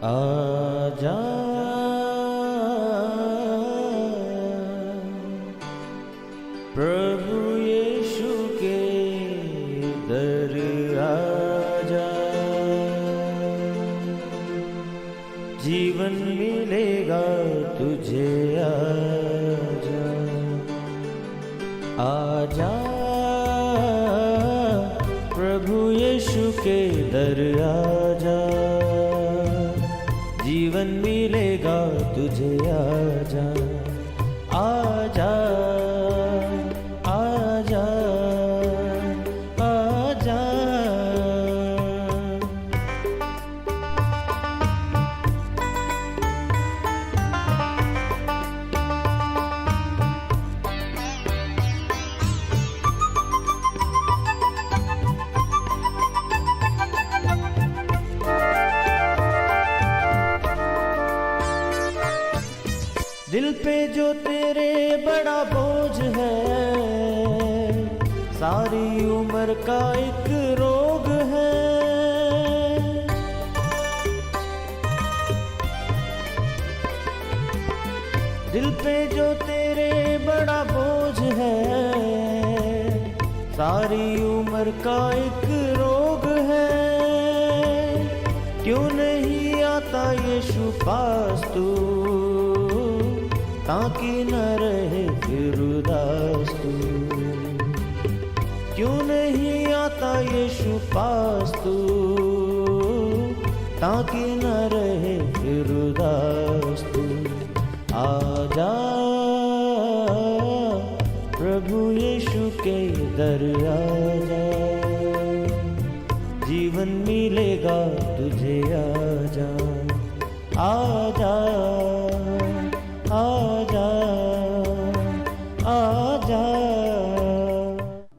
आजा प्रभु यीशु के दर आजा, जीवन मिलेगा तुझे। आजा आजा प्रभु यीशु के दर आजा, जीवन मिलेगा तुझे। आजा आजा आजा आजा। दिल पे जो तेरे बड़ा बोझ है, सारी उम्र का एक रोग है। दिल पे जो तेरे बड़ा बोझ है, सारी उम्र का एक रोग है। क्यों नहीं आता यीशु पास तू, ताकि न रहे फिर उदास तू। क्यों नहीं आता यीशु पास तू, ताकि न रहे फिर उदास तू। आजा प्रभु यीशु के दर आजा, जीवन मिलेगा तुझे। आजा आजा आजा आजा।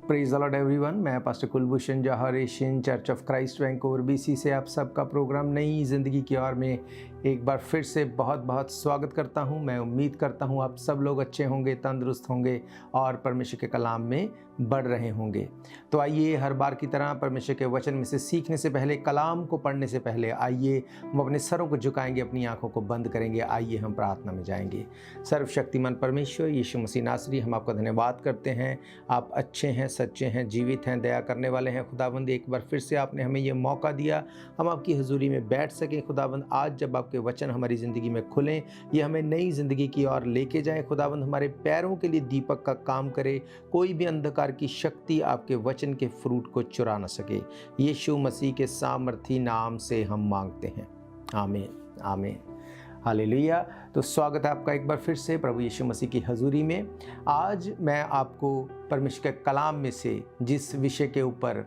प्रेज द लॉर्ड एवरीवन, मैं pastor Kulbhushan Johar, Asian church of Christ Vancouver BC से आप सबका प्रोग्राम नई ज़िंदगी की ओर में एक बार फिर से बहुत बहुत स्वागत करता हूं। मैं उम्मीद करता हूं आप सब लोग अच्छे होंगे, तंदुरुस्त होंगे और परमेश्वर के कलाम में बढ़ रहे होंगे। तो आइए, हर बार की तरह परमेश्वर के वचन में से सीखने से पहले, कलाम को पढ़ने से पहले, आइए हम अपने सरों को झुकाएंगे, अपनी आंखों को बंद करेंगे। आइए हम प्रार्थना में जाएंगे। सर्वशक्तिमान परमेश्वर यीशु मसीह नासरी, हम आपका धन्यवाद करते हैं। आप अच्छे हैं, सच्चे हैं, जीवित हैं, दया करने वाले हैं। खुदाबंद, एक बार फिर से आपने हमें ये मौका दिया हम आपकी हजूरी में बैठ सकें। खुदाबंद, आज जब आपके वचन हमारी ज़िंदगी में खुलें, ये हमें नई ज़िंदगी की ओर लेके जाएं। खुदाबंद, हमारे पैरों के लिए दीपक का काम करे, कोई भी अंधकार की शक्ति आपके वचन के फ्रूट को चुरा न सके। यीशु मसीह के सामर्थी नाम से हम मांगते हैं, आमीन आमीन हालेलुया। तो स्वागत है आपका एक बार फिर से प्रभु यीशु मसीह की हजूरी में। आज मैं आपको परमेश्वर के कलाम में से जिस विषय के ऊपर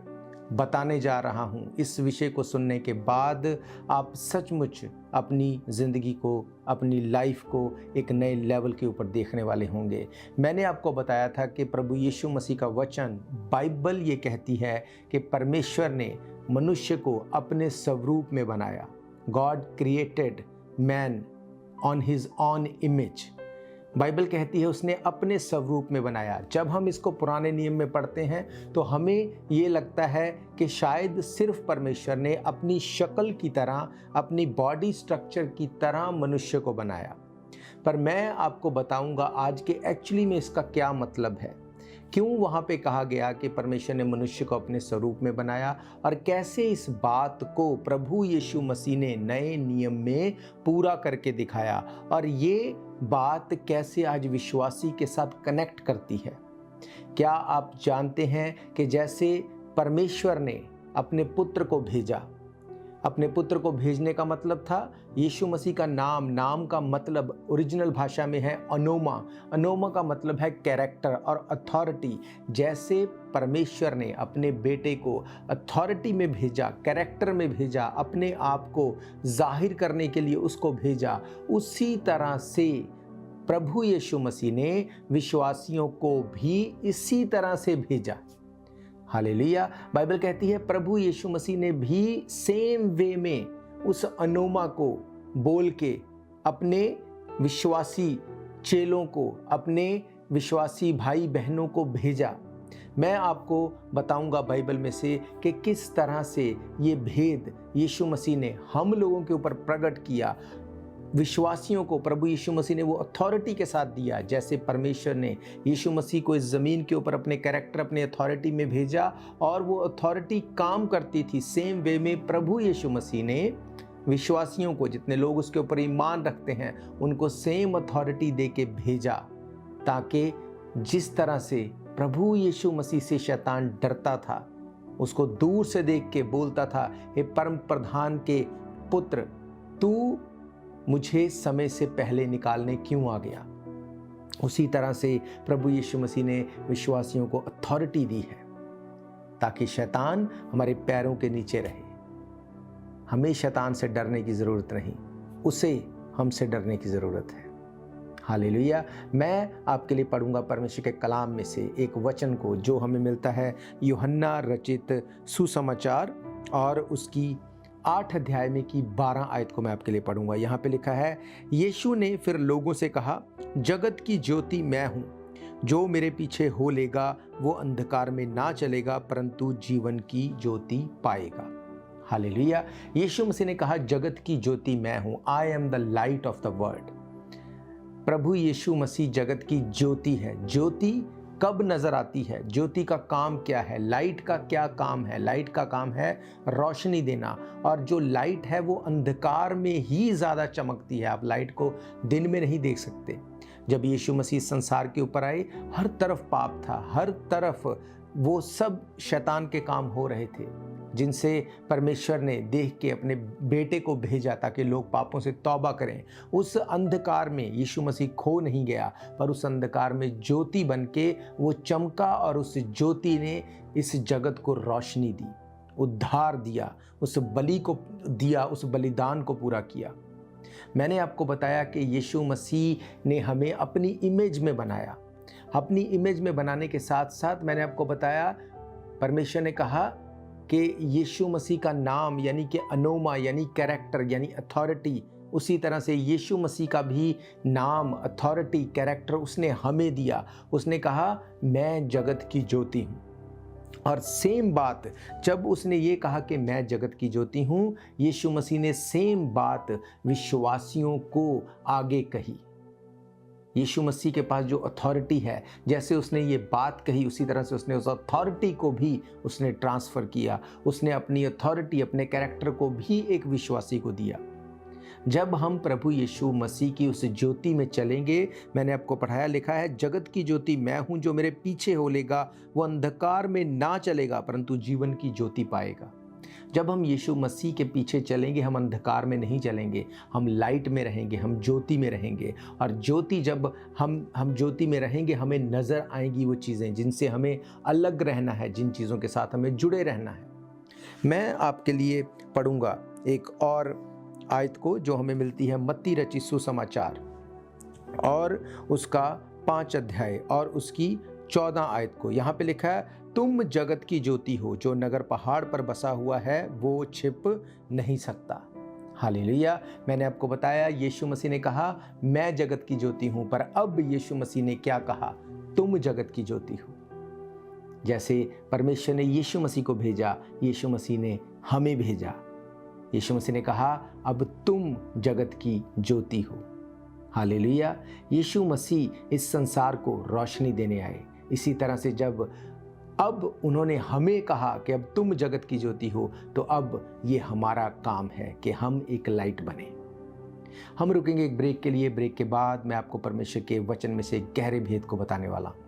बताने जा रहा हूँ, इस विषय को सुनने के बाद आप सचमुच अपनी ज़िंदगी को, अपनी लाइफ को एक नए लेवल के ऊपर देखने वाले होंगे। मैंने आपको बताया था कि प्रभु यीशु मसीह का वचन, बाइबल ये कहती है कि परमेश्वर ने मनुष्य को अपने स्वरूप में बनाया। God created man on his on image. Bible कहती है उसने अपने स्वरूप में बनाया। जब हम इसको पुराने नियम में पढ़ते हैं तो हमें ये लगता है कि शायद सिर्फ परमेश्वर ने अपनी शक्ल की तरह, अपनी बॉडी स्ट्रक्चर की तरह मनुष्य को बनाया। पर मैं आपको बताऊंगा आज के एक्चुअली में इसका क्या मतलब है, क्यों वहाँ पे कहा गया कि परमेश्वर ने मनुष्य को अपने स्वरूप में बनाया, और कैसे इस बात को प्रभु यीशु मसीह ने नए नियम में पूरा करके दिखाया, और ये बात कैसे आज विश्वासी के साथ कनेक्ट करती है। क्या आप जानते हैं कि जैसे परमेश्वर ने अपने पुत्र को भेजा, अपने पुत्र को भेजने का मतलब था यीशु मसीह का नाम का मतलब ओरिजिनल भाषा में है अनोमा। अनोमा का मतलब है कैरेक्टर और अथॉरिटी। जैसे परमेश्वर ने अपने बेटे को अथॉरिटी में भेजा, कैरेक्टर में भेजा, अपने आप को जाहिर करने के लिए उसको भेजा, उसी तरह से प्रभु यीशु मसीह ने विश्वासियों को भी इसी तरह से भेजा। हालेलुया। बाइबल कहती है प्रभु यीशु मसीह ने भी सेम वे में उस अनोमा को बोल के अपने विश्वासी चेलों को, अपने विश्वासी भाई बहनों को भेजा। मैं आपको बताऊंगा बाइबल में से कि किस तरह से ये भेद यीशु मसीह ने हम लोगों के ऊपर प्रकट किया। विश्वासियों को प्रभु यीशु मसीह ने वो अथॉरिटी के साथ दिया, जैसे परमेश्वर ने यीशु मसीह को इस ज़मीन के ऊपर अपने कैरेक्टर, अपने अथॉरिटी में भेजा और वो अथॉरिटी काम करती थी। सेम वे में प्रभु यीशु मसीह ने विश्वासियों को, जितने लोग उसके ऊपर ईमान रखते हैं, उनको सेम अथॉरिटी दे के भेजा, ताकि जिस तरह से प्रभु यीशु मसीह से शैतान डरता था, उसको दूर से देख के बोलता था, हे परम प्रधान के पुत्र, तू मुझे समय से पहले निकालने क्यों आ गया। उसी तरह से प्रभु यीशु मसीह ने विश्वासियों को अथॉरिटी दी है, ताकि शैतान हमारे पैरों के नीचे रहे। हमें शैतान से डरने की ज़रूरत नहीं, उसे हमसे डरने की ज़रूरत है। हालेलुया। मैं आपके लिए पढ़ूंगा परमेश्वर के कलाम में से एक वचन को, जो हमें मिलता है यूहन्ना रचित सुसमाचार और उसकी 8 अध्याय में की 12 आयत को मैं आपके लिए पढ़ूंगा। यहाँ पे लिखा है, यीशु ने फिर लोगों से कहा, जगत की ज्योति मैं हूँ, जो मेरे पीछे हो लेगा वो अंधकार में ना चलेगा परंतु जीवन की ज्योति पाएगा। हालेलुया। यीशु मसीह ने कहा, जगत की ज्योति मैं हूँ, I am the light of the world. प्रभु यीशु मसीह जगत की ज्योति है। ज्योति कब नजर आती है? ज्योति का काम क्या है? लाइट का क्या काम है? लाइट का काम है रोशनी देना, और जो लाइट है वो अंधकार में ही ज़्यादा चमकती है। आप लाइट को दिन में नहीं देख सकते। जब यीशु मसीह संसार के ऊपर आए, हर तरफ पाप था, हर तरफ वो सब शैतान के काम हो रहे थे, जिनसे परमेश्वर ने देख के अपने बेटे को भेजा ताकि लोग पापों से तौबा करें। उस अंधकार में यीशु मसीह खो नहीं गया, पर उस अंधकार में ज्योति बन के वो चमका, और उस ज्योति ने इस जगत को रोशनी दी, उद्धार दिया, उस बलि को दिया, उस बलिदान को पूरा किया। मैंने आपको बताया कि यीशु मसीह ने हमें अपनी इमेज में बनाया। अपनी इमेज में बनाने के साथ साथ मैंने आपको बताया, परमेश्वर ने कहा कि यीशु मसीह का नाम यानी कि अनोमा यानी कैरेक्टर यानी अथॉरिटी, उसी तरह से यीशु मसीह का भी नाम, अथॉरिटी, कैरेक्टर उसने हमें दिया। उसने कहा, मैं जगत की ज्योति हूँ। और सेम बात जब उसने ये कहा कि मैं जगत की ज्योति हूँ, यीशु मसीह ने सेम बात विश्वासियों को आगे कही। यीशु मसीह के पास जो अथॉरिटी है, जैसे उसने ये बात कही, उसी तरह से उसने उस अथॉरिटी को भी उसने ट्रांसफ़र किया। उसने अपनी अथॉरिटी, अपने कैरेक्टर को भी एक विश्वासी को दिया। जब हम प्रभु यीशु मसीह की उस ज्योति में चलेंगे, मैंने आपको पढ़ाया, लिखा है, जगत की ज्योति मैं हूँ, जो मेरे पीछे हो लेगा वो अंधकार में ना चलेगा परंतु जीवन की ज्योति पाएगा। जब हम यीशु मसीह के पीछे चलेंगे, हम अंधकार में नहीं चलेंगे, हम लाइट में रहेंगे, हम ज्योति में रहेंगे। और ज्योति, जब हम ज्योति में रहेंगे, हमें नज़र आएंगी वो चीज़ें जिनसे हमें अलग रहना है, जिन चीज़ों के साथ हमें जुड़े रहना है। मैं आपके लिए पढ़ूंगा एक और आयत को, जो हमें मिलती है मत्ती रचित सुसमाचार और उसका 5 अध्याय और उसकी 14 आयत को। यहाँ पे लिखा है, तुम जगत की ज्योति हो, जो नगर पहाड़ पर बसा हुआ है वो छिप नहीं सकता। हालेलुया। मैंने आपको बताया, यीशु मसीह ने कहा मैं जगत की ज्योति हूँ, पर अब यीशु मसीह ने क्या कहा? तुम जगत की ज्योति हो। जैसे परमेश्वर ने यीशु मसीह को भेजा, यीशु मसीह ने हमें भेजा। यीशु मसीह ने कहा, अब तुम जगत की ज्योति हो। हालेलुया। यीशु मसीह इस संसार को रोशनी देने आए। इसी तरह से जब अब उन्होंने हमें कहा कि अब तुम जगत की ज्योति हो, तो अब ये हमारा काम है कि हम एक लाइट बने। हम रुकेंगे एक ब्रेक के लिए। ब्रेक के बाद मैं आपको परमेश्वर के वचन में से गहरे भेद को बताने वाला हूँ।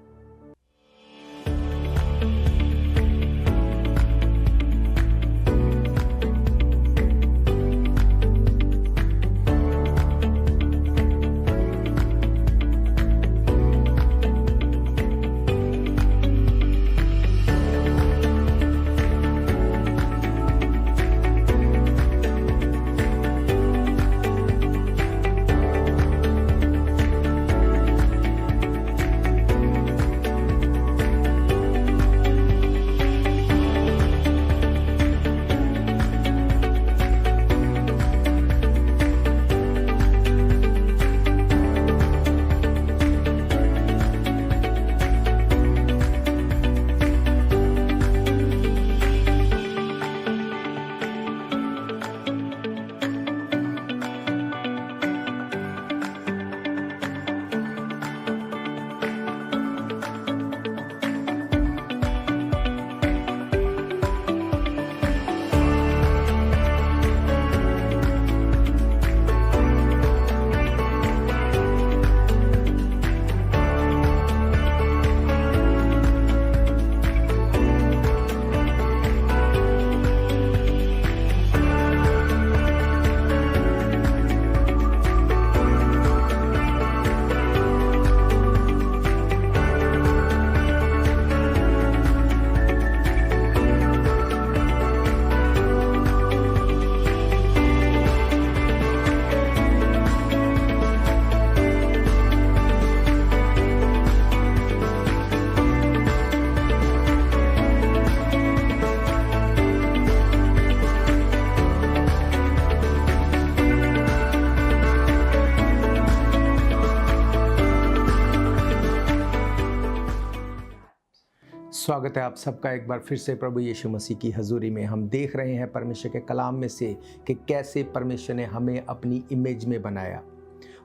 स्वागत है आप सबका एक बार फिर से प्रभु यीशु मसीह की हजूरी में। हम देख रहे हैं परमेश्वर के कलाम में से कि कैसे परमेश्वर ने हमें अपनी इमेज में बनाया।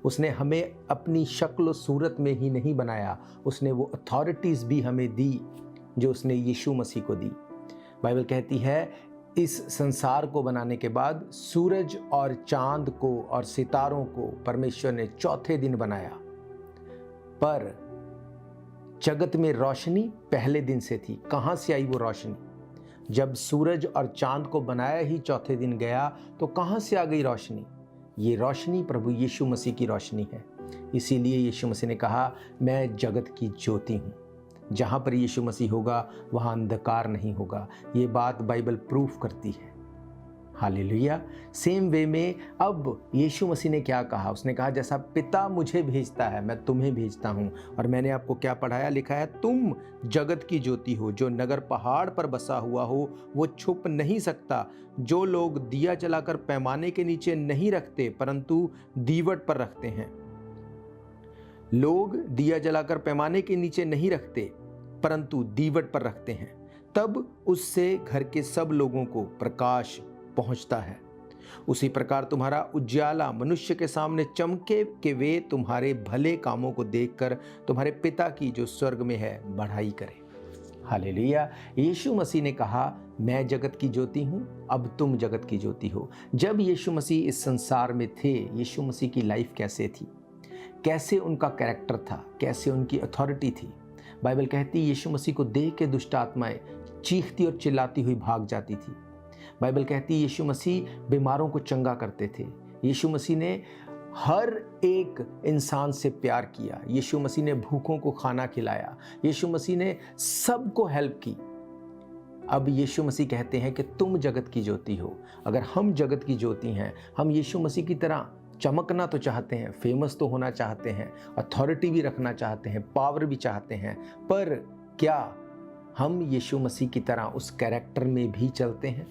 उसने हमें अपनी शक्ल और सूरत में ही नहीं बनाया, उसने वो अथॉरिटीज़ भी हमें दी जो उसने यीशु मसीह को दी। बाइबल कहती है इस संसार को बनाने के बाद सूरज और चांद को और सितारों को परमेश्वर ने चौथे दिन बनाया, पर जगत में रोशनी पहले दिन से थी। कहाँ से आई वो रोशनी? जब सूरज और चांद को बनाया ही चौथे दिन गया तो कहाँ से आ गई रोशनी? ये रोशनी प्रभु यीशु मसीह की रोशनी है। इसीलिए यीशु मसीह ने कहा मैं जगत की ज्योति हूँ। जहाँ पर यीशु मसीह होगा वहाँ अंधकार नहीं होगा। ये बात बाइबल प्रूफ करती है। हालेलुया। सेम वे में अब यीशु मसीह ने क्या कहा? उसने कहा जैसा पिता मुझे भेजता है मैं तुम्हें भेजता हूँ। और मैंने आपको क्या पढ़ाया? लिखा है तुम जगत की ज्योति हो। जो नगर पहाड़ पर बसा हुआ हो वो छुप नहीं सकता। जो लोग दिया जलाकर पैमाने के नीचे नहीं रखते परंतु दीवट पर रखते हैं। लोग दिया जलाकर पैमाने के नीचे नहीं रखते परंतु दीवट पर रखते हैं, तब उससे घर के सब लोगों को प्रकाश पहुंचता है। उसी प्रकार तुम्हारा उज्याला मनुष्य के सामने चमके कि वे तुम्हारे भले कामों को देखकर तुम्हारे पिता की जो स्वर्ग में है बढ़ाई करे। हालेलुया। यीशु मसीह ने कहा मैं जगत की ज्योति हूँ, अब तुम जगत की ज्योति हो। जब यीशु मसीह इस संसार में थे, यीशु मसीह की लाइफ कैसे थी, कैसे उनका कैरेक्टर था, कैसे उनकी अथॉरिटी थी? बाइबल कहती यीशु मसीह को देख के दुष्ट आत्माएं चीखती और चिल्लाती हुई भाग जाती थी। बाइबल कहती यीशु मसीह बीमारों को चंगा करते थे। यीशु मसीह ने हर एक इंसान से प्यार किया। यीशु मसीह ने भूखों को खाना खिलाया। यीशु मसीह ने सबको हेल्प की। अब यीशु मसीह कहते हैं कि तुम जगत की ज्योति हो। अगर हम जगत की ज्योति हैं, हम यीशु मसीह की तरह चमकना तो चाहते हैं, फेमस तो होना चाहते हैं, अथॉरिटी भी रखना चाहते हैं, पावर भी चाहते हैं, पर क्या हम यीशु मसीह की तरह उस कैरेक्टर में भी चलते हैं?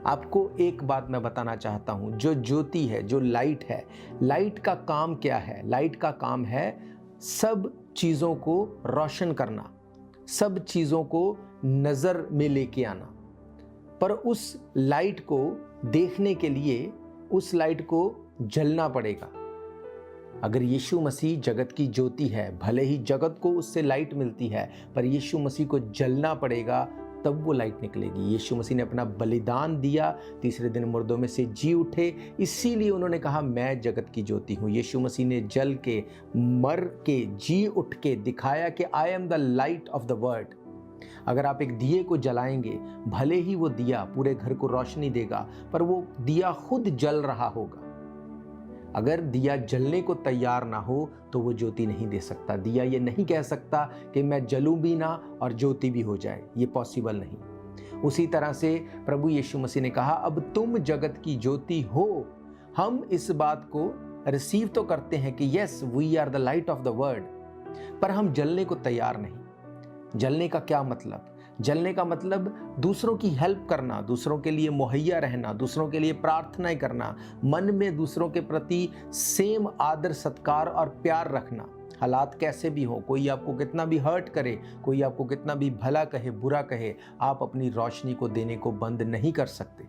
आपको एक बात मैं बताना चाहता हूं, जो ज्योति है, जो लाइट है, लाइट का काम क्या है? लाइट का काम है सब चीज़ों को रोशन करना, सब चीज़ों को नज़र में लेके आना। पर उस लाइट को देखने के लिए उस लाइट को जलना पड़ेगा। अगर यीशु मसीह जगत की ज्योति है, भले ही जगत को उससे लाइट मिलती है, पर यीशु मसीह को जलना पड़ेगा तब वो लाइट निकलेगी। यीशु मसीह ने अपना बलिदान दिया, तीसरे दिन मुर्दों में से जी उठे, इसीलिए उन्होंने कहा मैं जगत की ज्योति हूँ। यीशु मसीह ने जल के, मर के, जी उठ के दिखाया कि आई am the light of the world. अगर आप एक दिए को जलाएंगे, भले ही वो दिया पूरे घर को रोशनी देगा, पर वो दिया खुद जल रहा होगा। अगर दिया जलने को तैयार ना हो तो वो ज्योति नहीं दे सकता। दिया ये नहीं कह सकता कि मैं जलूं भी ना और ज्योति भी हो जाए, ये पॉसिबल नहीं। उसी तरह से प्रभु यीशु मसीह ने कहा अब तुम जगत की ज्योति हो। हम इस बात को रिसीव तो करते हैं कि yes we are the light of the world, पर हम जलने को तैयार नहीं। जलने का क्या मतलब? जलने का मतलब दूसरों की हेल्प करना, दूसरों के लिए मुहैया रहना, दूसरों के लिए प्रार्थनाएं करना, मन में दूसरों के प्रति सेम आदर सत्कार और प्यार रखना। हालात कैसे भी हो, कोई आपको कितना भी हर्ट करे, कोई आपको कितना भी भला कहे, बुरा कहे, आप अपनी रोशनी को देने को बंद नहीं कर सकते।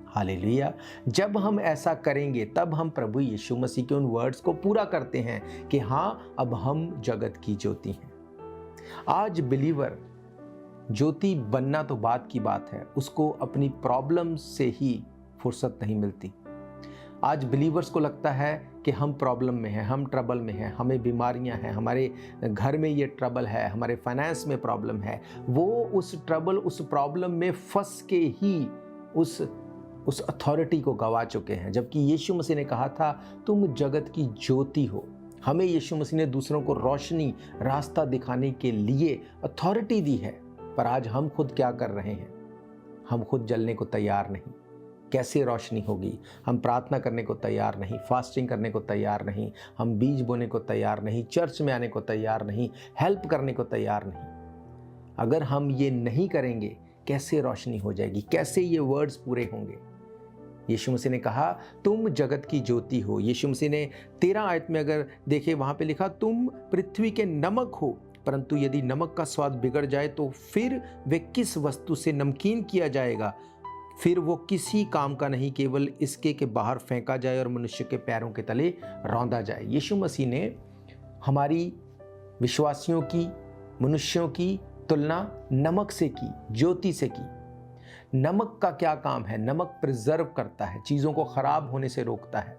हालेलुया। जब हम ऐसा करेंगे तब हम प्रभु यीशु मसीह के उन वर्ड्स को पूरा करते हैं कि हाँ अब हम जगत की ज्योति हैं। आज बिलीवर ज्योति बनना तो बात की बात है, उसको अपनी प्रॉब्लम से ही फुर्सत नहीं मिलती। आज बिलीवर्स को लगता है कि हम प्रॉब्लम में हैं, हम ट्रबल में हैं, हमें बीमारियां हैं, हमारे घर में ये ट्रबल है, हमारे फाइनेंस में प्रॉब्लम है। वो उस ट्रबल, उस प्रॉब्लम में फंस के ही उस अथॉरिटी को गवा चुके हैं। जबकि यीशु मसीह ने कहा था तुम जगत की ज्योति हो। हमें यीशु मसीह ने दूसरों को रोशनी, रास्ता दिखाने के लिए अथॉरिटी दी है, पर आज हम खुद क्या कर रहे हैं? हम खुद जलने को तैयार नहीं। कैसे रोशनी होगी? हम प्रार्थना करने को तैयार नहीं, फास्टिंग करने को तैयार नहीं, हम बीज बोने को तैयार नहीं, चर्च में आने को तैयार नहीं, हेल्प करने को तैयार नहीं। अगर हम ये नहीं करेंगे कैसे रोशनी हो जाएगी? कैसे ये वर्ड्स पूरे होंगे? यीशु मसीह ने कहा तुम जगत की ज्योति हो। यीशु मसीह ने 13 आयत में अगर देखे, वहाँ पे लिखा तुम पृथ्वी के नमक हो। परंतु यदि नमक का स्वाद बिगड़ जाए तो फिर वे किस वस्तु से नमकीन किया जाएगा? फिर वो किसी काम का नहीं, केवल इसके के बाहर फेंका जाए और मनुष्य के पैरों के तले रौंदा जाए। यीशु मसीह ने हमारी विश्वासियों की, मनुष्यों की तुलना नमक से की, ज्योति से की। नमक का क्या काम है? नमक प्रिजर्व करता है, चीज़ों को ख़राब होने से रोकता है,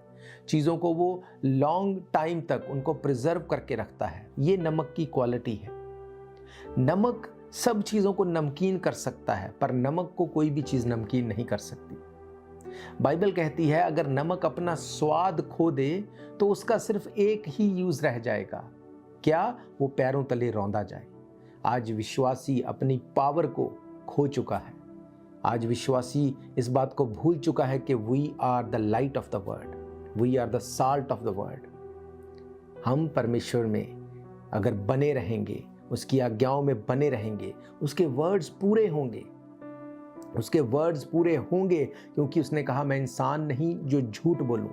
चीज़ों को वो लॉन्ग टाइम तक उनको प्रिजर्व करके रखता है। ये नमक की क्वालिटी है। नमक सब चीज़ों को नमकीन कर सकता है, पर नमक को कोई भी चीज़ नमकीन नहीं कर सकती। बाइबल कहती है अगर नमक अपना स्वाद खो दे तो उसका सिर्फ एक ही यूज़ रह जाएगा, क्या? वो पैरों तले रौंदा जाए। आज विश्वासी अपनी पावर को खो चुका है। आज विश्वासी इस बात को भूल चुका है कि we are the light of the world, we are the salt of the world. हम परमेश्वर में अगर बने रहेंगे, उसकी आज्ञाओं में बने रहेंगे, उसके वर्ड्स पूरे होंगे, उसके वर्ड्स पूरे होंगे, क्योंकि उसने कहा मैं इंसान नहीं जो झूठ बोलूं।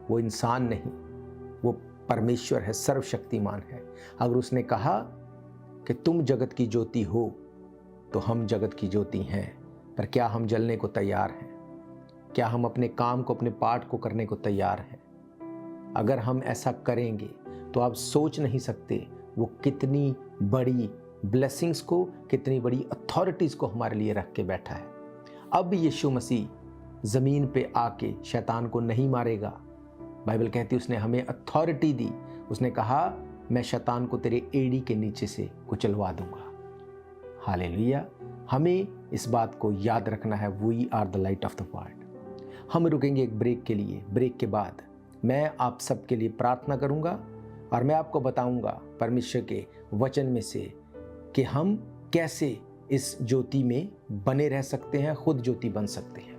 वो इंसान नहीं, वो परमेश्वर है, सर्वशक्तिमान है। अगर उसने कहा कि तुम जगत की ज्योति हो, तो हम जगत की ज्योति हैं। पर क्या हम जलने को तैयार हैं? क्या हम अपने काम को, अपने पाठ को करने को तैयार हैं? अगर हम ऐसा करेंगे तो आप सोच नहीं सकते वो कितनी बड़ी ब्लेसिंग्स को, कितनी बड़ी अथॉरिटीज़ को हमारे लिए रख के बैठा है। अब यीशु मसीह ज़मीन पे आके शैतान को नहीं मारेगा। बाइबल कहती है उसने हमें अथॉरिटी दी। उसने कहा मैं शैतान को तेरे एड़ी के नीचे से कुचलवा दूंगा। हालेलुया। हमें इस बात को याद रखना है, we are the light of the world. हम रुकेंगे एक ब्रेक के लिए। ब्रेक के बाद मैं आप सबके लिए प्रार्थना करूंगा और मैं आपको बताऊंगा परमेश्वर के वचन में से कि हम कैसे इस ज्योति में बने रह सकते हैं, खुद ज्योति बन सकते हैं।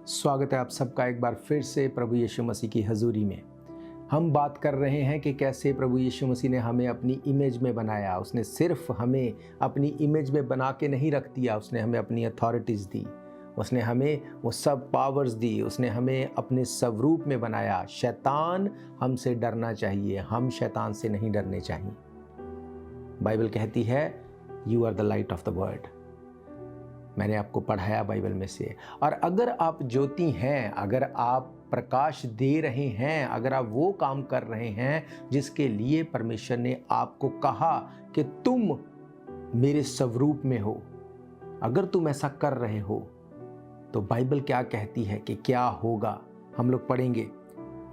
स्वागत है आप सबका एक बार फिर से प्रभु यीशु मसीह की हजूरी में। हम बात कर रहे हैं कि कैसे प्रभु यीशु मसीह ने हमें अपनी इमेज में बनाया। उसने सिर्फ हमें अपनी इमेज में बना के नहीं रख दिया, उसने हमें अपनी अथॉरिटीज़ दी, उसने हमें वो सब पावर्स दी, उसने हमें अपने स्वरूप में बनाया। शैतान हमसे डरना चाहिए, हम शैतान से नहीं डरने चाहिए। बाइबल कहती है you are the light of the world. मैंने आपको पढ़ाया बाइबल में से। और अगर आप ज्योति हैं, अगर आप प्रकाश दे रहे हैं, अगर आप वो काम कर रहे हैं जिसके लिए परमेश्वर ने आपको कहा कि तुम मेरे स्वरूप में हो, अगर तुम ऐसा कर रहे हो तो बाइबल क्या कहती है कि क्या होगा। हम लोग पढ़ेंगे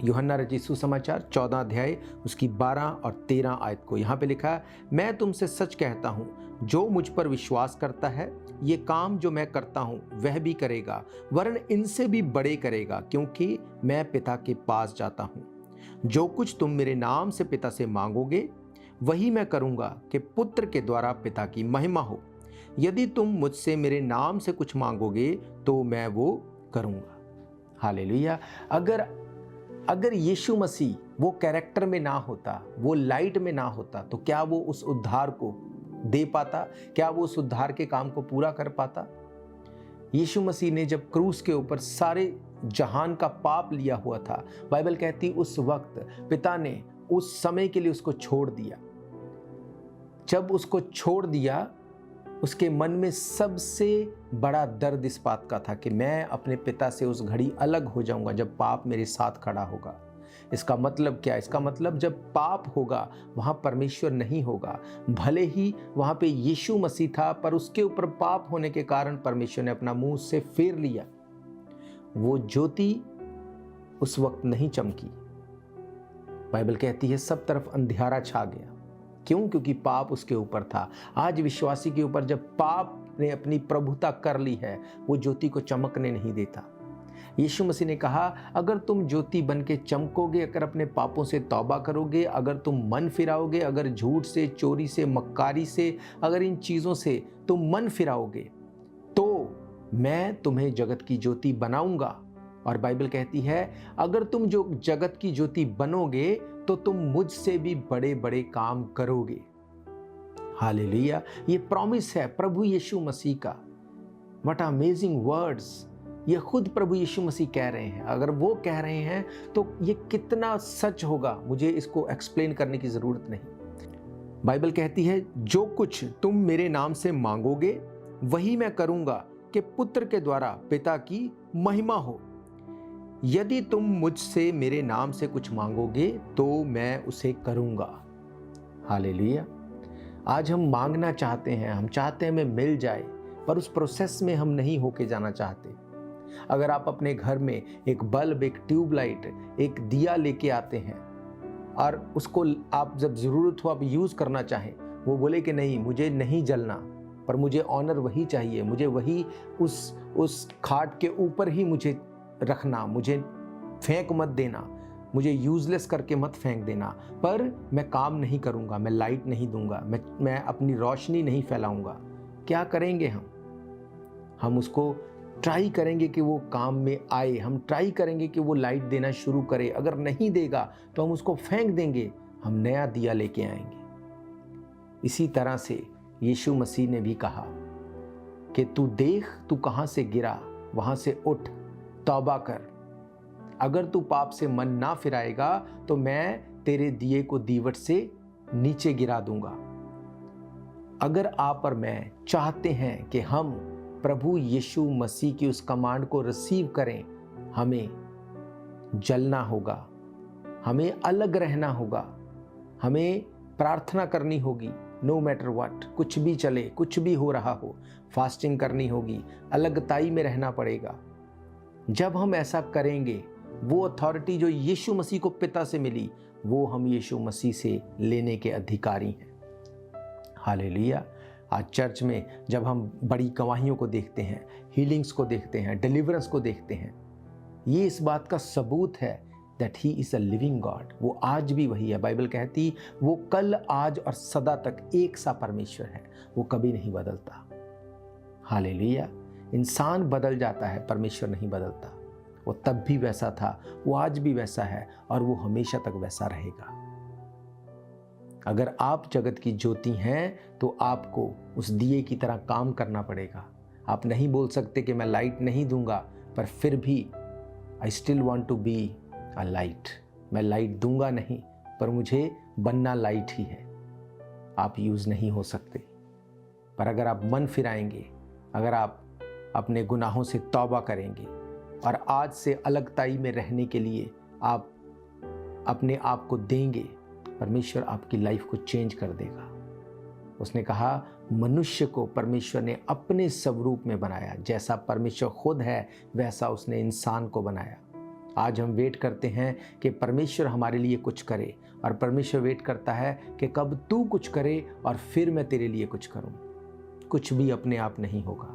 यूहन्ना रचित सुसमाचार 14 अध्याय उसकी 12 और 13 आयत को। यहाँ पे लिखा है, मैं तुमसे सच कहता हूँ, जो मुझ पर विश्वास करता है ये काम जो मैं करता हूँ वह भी करेगा, वरन इनसे भी बड़े करेगा, क्योंकि मैं पिता के पास जाता हूँ। जो कुछ तुम मेरे नाम से पिता से मांगोगे वही मैं करूँगा, कि पुत्र के द्वारा पिता की महिमा हो। यदि तुम मुझसे मेरे नाम से कुछ मांगोगे तो मैं वो करूँगा। हालेलुया। अगर यीशु मसीह वो कैरेक्टर में ना होता, वो लाइट में ना होता, तो क्या वो उस उद्धार को दे पाता? क्या वो उस उद्धार के काम को पूरा कर पाता? यीशु मसीह ने जब क्रूस के ऊपर सारे जहान का पाप लिया हुआ था, बाइबल कहती उस वक्त पिता ने उस समय के लिए उसको छोड़ दिया। जब उसको छोड़ दिया, उसके मन में सबसे बड़ा दर्द इस बात का था कि मैं अपने पिता से उस घड़ी अलग हो जाऊंगा जब पाप मेरे साथ खड़ा होगा। इसका मतलब क्या? इसका मतलब जब पाप होगा वहाँ परमेश्वर नहीं होगा। भले ही वहाँ पे यीशु मसीह था, पर उसके ऊपर पाप होने के कारण परमेश्वर ने अपना मुंह से फेर लिया। वो ज्योति उस वक्त नहीं चमकी। बाइबल कहती है सब तरफ अंधियारा छा गया। क्यों? क्योंकि पाप उसके ऊपर था। आज विश्वासी के ऊपर जब पाप ने अपनी प्रभुता कर ली है, वो ज्योति को चमकने नहीं देता। यीशु मसीह ने कहा, अगर तुम ज्योति बन के चमकोगे, अगर अपने पापों से तौबा करोगे, अगर तुम मन फिराओगे, अगर झूठ से, चोरी से, मक्कारी से, अगर इन चीज़ों से तुम मन फिराओगे, तो मैं तुम्हें जगत की ज्योति बनाऊंगा। और बाइबल कहती है अगर तुम जो जगत की ज्योति बनोगे तो तुम मुझसे भी बड़े बड़े काम करोगे। हालेलुया! ये प्रॉमिस है प्रभु यीशु मसीह का। What amazing words! ये खुद प्रभु यीशु मसीह कह रहे हैं। अगर वो कह रहे हैं तो ये कितना सच होगा, मुझे इसको एक्सप्लेन करने की जरूरत नहीं। बाइबल कहती है जो कुछ तुम मेरे नाम से मांगोगे वही मैं करूंगा कि पुत्र के द्वारा पिता की महिमा हो। यदि तुम मुझसे मेरे नाम से कुछ मांगोगे तो मैं उसे करूंगा। हालेलुया! आज हम मांगना चाहते हैं, हम चाहते हैं हमें मिल जाए, पर उस प्रोसेस में हम नहीं होके जाना चाहते। अगर आप अपने घर में एक बल्ब, एक ट्यूबलाइट, एक दिया लेके आते हैं और उसको आप जब ज़रूरत हो आप यूज़ करना चाहें, वो बोले कि नहीं मुझे नहीं जलना, पर मुझे ऑनर वही चाहिए, मुझे वही उस खाट के ऊपर ही मुझे रखना, मुझे फेंक मत देना, मुझे यूजलेस करके मत फेंक देना, पर मैं काम नहीं करूंगा, मैं लाइट नहीं दूंगा, मैं अपनी रोशनी नहीं फैलाऊंगा। क्या करेंगे हम उसको ट्राई करेंगे कि वो काम में आए, हम ट्राई करेंगे कि वो लाइट देना शुरू करे। अगर नहीं देगा तो हम उसको फेंक देंगे, हम नया दिया लेके आएंगे। इसी तरह से यीशु मसीह ने भी कहा कि तू देख तू कहां से गिरा, वहां से उठ, तौबा कर। अगर तू पाप से मन ना फिराएगा तो मैं तेरे दिए को दीवट से नीचे गिरा दूंगा। अगर आप और मैं चाहते हैं कि हम प्रभु यीशु मसीह की उस कमांड को रिसीव करें, हमें जलना होगा, हमें अलग रहना होगा, हमें प्रार्थना करनी होगी। नो मैटर व्हाट, कुछ भी चले, कुछ भी हो रहा हो, फास्टिंग करनी होगी, अलगताई में रहना पड़ेगा। जब हम ऐसा करेंगे, वो अथॉरिटी जो यीशु मसीह को पिता से मिली, वो हम यीशु मसीह से लेने के अधिकारी हैं। हालेलुया! आज चर्च में जब हम बड़ी गवाहियों को देखते हैं, हीलिंग्स को देखते हैं, डिलीवरेंस को देखते हैं, ये इस बात का सबूत है that he is a living God. वो आज भी वही है। बाइबल कहती वो कल, आज और सदा तक एक सा परमेश्वर है, वो कभी नहीं बदलता। हालेलुया! इंसान बदल जाता है, परमेश्वर नहीं बदलता। वो तब भी वैसा था, वो आज भी वैसा है और वो हमेशा तक वैसा रहेगा। अगर आप जगत की ज्योति हैं तो आपको उस दिए की तरह काम करना पड़ेगा। आप नहीं बोल सकते कि मैं लाइट नहीं दूंगा, पर फिर भी I still want to be a light. मैं लाइट दूंगा नहीं, पर मुझे बनना लाइट ही है। आप यूज़ नहीं हो सकते। पर अगर आप मन फिराएंगे, अगर आप अपने गुनाहों से तौबा करेंगे और आज से अलगताई में रहने के लिए आप अपने आप को देंगे, परमेश्वर आपकी लाइफ को चेंज कर देगा। उसने कहा मनुष्य को परमेश्वर ने अपने स्वरूप में बनाया, जैसा परमेश्वर खुद है वैसा उसने इंसान को बनाया। आज हम वेट करते हैं कि परमेश्वर हमारे लिए कुछ करे, और परमेश्वर वेट करता है कि कब तू कुछ करे और फिर मैं तेरे लिए कुछ करूं। कुछ भी अपने आप नहीं होगा।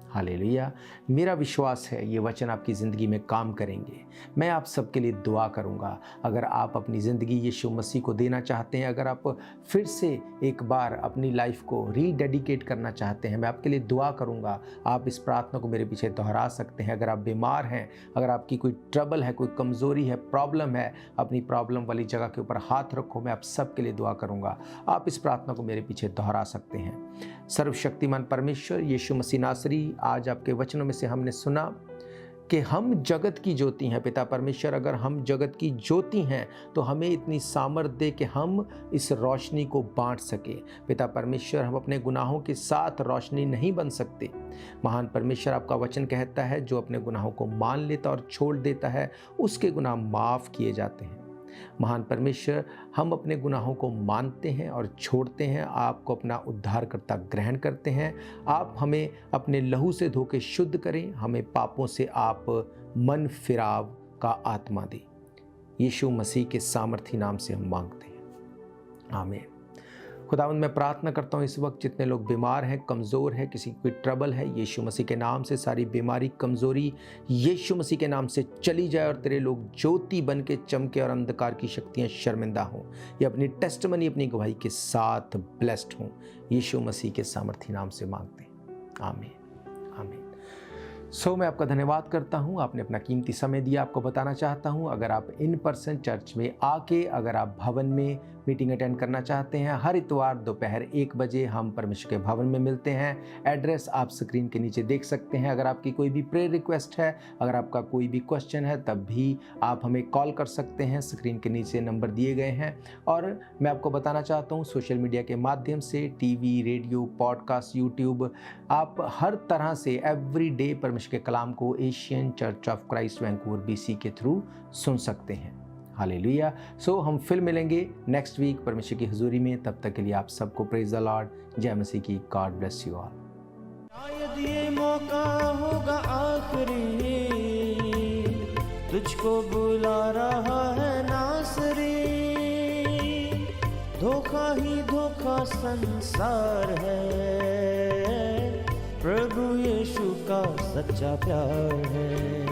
हालेलुया! मेरा विश्वास है ये वचन आपकी ज़िंदगी में काम करेंगे। मैं आप सबके लिए दुआ करूंगा। अगर आप अपनी ज़िंदगी यीशु मसीह को देना चाहते हैं, अगर आप फिर से एक बार अपनी लाइफ को रीडेडिकेट करना चाहते हैं, मैं आपके लिए दुआ करूंगा। आप इस प्रार्थना को मेरे पीछे दोहरा सकते हैं। अगर आप बीमार हैं, अगर आपकी कोई ट्रबल है, कोई कमज़ोरी है, प्रॉब्लम है, अपनी प्रॉब्लम वाली जगह के ऊपर हाथ रखो। मैं आप सबके लिए दुआ करूंगा। आप इस प्रार्थना को मेरे पीछे दोहरा सकते हैं। सर्वशक्तिमान परमेश्वर यीशु मसीह नासरी, आज आपके वचनों में से हमने सुना कि हम जगत की ज्योति हैं। पिता परमेश्वर, अगर हम जगत की ज्योति हैं तो हमें इतनी सामर्थ्य दे कि हम इस रोशनी को बांट सके। पिता परमेश्वर, हम अपने गुनाहों के साथ रोशनी नहीं बन सकते। महान परमेश्वर, आपका वचन कहता है जो अपने गुनाहों को मान लेता और छोड़ देता है उसके गुनाह माफ़ किए जाते हैं। महान परमेश्वर, हम अपने गुनाहों को मानते हैं और छोड़ते हैं, आपको अपना उद्धारकर्ता ग्रहण करते हैं। आप हमें अपने लहू से धो के शुद्ध करें, हमें पापों से आप मन फिराव का आत्मा दें। यीशु मसीह के सामर्थी नाम से हम मांगते हैं, आमीन। खुदावंद, मैं प्रार्थना करता हूँ इस वक्त जितने लोग बीमार हैं, कमज़ोर हैं, किसी की कोई ट्रबल है, यीशु मसीह के नाम से सारी बीमारी, कमज़ोरी यीशु मसीह के नाम से चली जाए और तेरे लोग ज्योति बन के चमके और अंधकार की शक्तियाँ शर्मिंदा हों। ये अपनी टेस्टमनी, अपनी गवाही के साथ ब्लेस्ड हों। यीशु मसीह के सामर्थी नाम से मांगते हैं, आमीन, आमीन। मैं आपका धन्यवाद करता हूं, आपने अपना कीमती समय दिया। आपको बताना चाहता हूं, अगर आप इन पर्सन चर्च में आके, अगर आप भवन में मीटिंग अटेंड करना चाहते हैं, हर इतवार दोपहर 1 बजे हम परमेश्वर के भवन में मिलते हैं। एड्रेस आप स्क्रीन के नीचे देख सकते हैं। अगर आपकी कोई भी प्रेयर रिक्वेस्ट है, अगर आपका कोई भी क्वेश्चन है, तब भी आप हमें कॉल कर सकते हैं। स्क्रीन के नीचे नंबर दिए गए हैं। और मैं आपको बताना चाहता हूँ, सोशल मीडिया के माध्यम से, टीवी, रेडियो, पॉडकास्ट, यूट्यूब, आप हर तरह से एवरी डे परमेश्वर के कलाम को Asian church of Christ Vancouver BC के थ्रू सुन सकते हैं। हालेलुया। हम फिर मिलेंगे नेक्स्ट वीक परमेश्वर की हुजूरी में। तब तक के लिए आप सबको प्रेज द लॉर्ड, जय मसीह की। God bless you all. शायद ये मौका होगा आखिरी, तुझको बुला रहा है नासरी। धोखा ही धोखा संसार है, प्रभु यीशु का सच्चा प्यार है।